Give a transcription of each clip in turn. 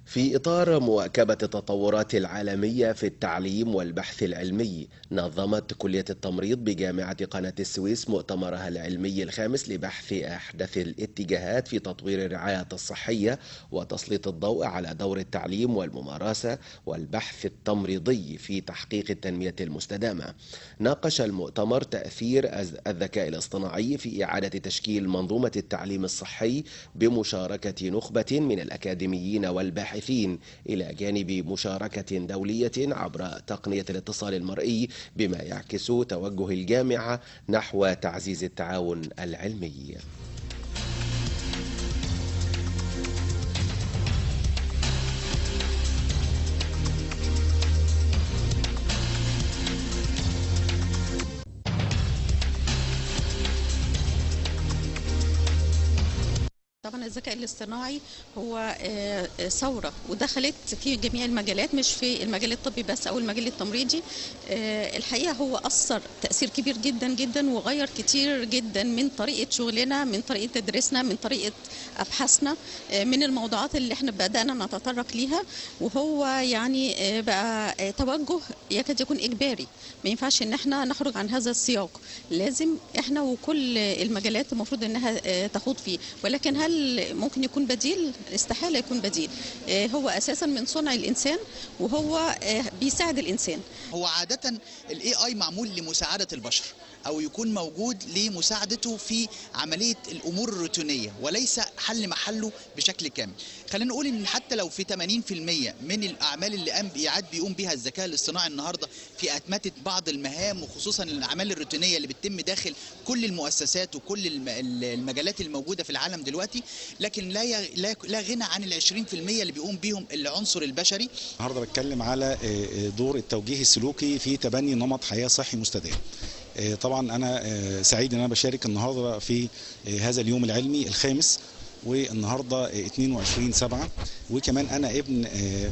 في إطار مواكبة التطورات العالمية في التعليم والبحث العلمي، نظمت كلية التمريض بجامعة قناة السويس مؤتمرها العلمي الخامس لبحث أحدث الاتجاهات في تطوير الرعاية الصحية وتسليط الضوء على دور التعليم والممارسة والبحث التمريضي في تحقيق التنمية المستدامة. ناقش المؤتمر تأثير الذكاء الاصطناعي في إعادة تشكيل منظومة التعليم الصحي بمشاركة نخبة من الأكاديميين والباحثين إلى جانب مشاركة دولية عبر تقنية الاتصال المرئي، بما يعكس توجه الجامعة نحو تعزيز التعاون العلمي. طبعا الذكاء الاصطناعي هو ثورة ودخلت في جميع المجالات، مش في المجال الطبي بس أو المجال التمريضي. الحقيقة هو أثر تأثير كبير جدا جدا وغير كتير جدا من طريقة شغلنا، من طريقة تدريسنا، من طريقة أبحاثنا، من الموضوعات اللي احنا بدأنا نتطرق ليها. وهو يعني بقى توجه يكاد يكون إجباري، ما ينفعش إن احنا نخرج عن هذا السياق، لازم احنا وكل المجالات المفروض إنها تخوض فيه. ولكن هل ممكن يكون بديل؟ استحالة يكون بديل. هو أساسا من صنع الإنسان وهو بيساعد الإنسان. هو عادة الاي اي معمول لمساعدة البشر او يكون موجود لمساعدته في عملية الامور الروتينية وليس حل محله بشكل كامل. خلينا نقول ان حتى لو في 80% من الاعمال اللي بيقوم بها الذكاء الاصطناعي النهارده في اتمتة بعض المهام، وخصوصا الاعمال الروتينية اللي بتتم داخل كل المؤسسات وكل المجالات الموجودة في العالم دلوقتي، لكن لا غنى عن ال 20% اللي بيقوم بيهم العنصر البشري. النهارده بتكلم على دور التوجيه السلوكي في تبني نمط حياة صحي مستدام. طبعا أنا سعيد أن أنا بشارك النهارده في هذا اليوم العلمي الخامس، والنهارده 22/7، وكمان انا ابن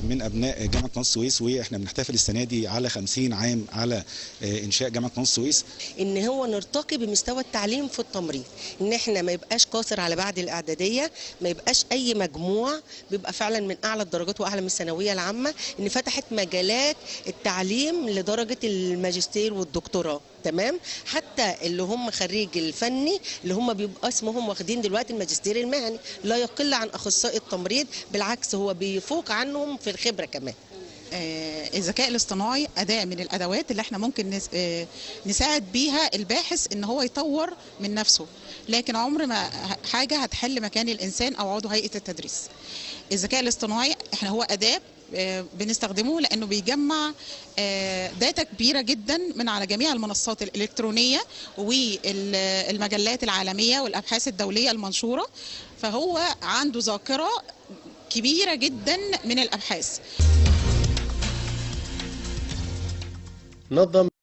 من ابناء جامعه قناه السويس، واحنا بنحتفل السنه دي على 50 عام على انشاء جامعه قناه السويس. ان هو نرتقي بمستوى التعليم في التمريض، ان احنا ما يبقاش قاصر على بعد الاعداديه، ما يبقاش اي مجموع بيبقى فعلا من اعلى الدرجات واعلى من الثانويه العامه، ان فتحت مجالات التعليم لدرجه الماجستير والدكتوراه. تمام، حتى اللي هم خريج الفني اللي هم بيبقى اسمهم واخدين دلوقتي الماجستير المهني، لا يقل عن اخصائي التمريض، بالعكس هو بيفوق عنهم في الخبره كمان. الذكاء الاصطناعي أداة من الأدوات اللي احنا ممكن نساعد بيها الباحث ان هو يطور من نفسه، لكن عمر ما حاجة هتحل مكان الإنسان أو عضو هيئة التدريس. الذكاء الاصطناعي هو أداة بنستخدمه لأنه بيجمع داتا كبيرة جدا من على جميع المنصات الإلكترونية والمجلات العالمية والأبحاث الدولية المنشورة، فهو عنده ذاكرة كبيرة جدا من الأبحاث. نظم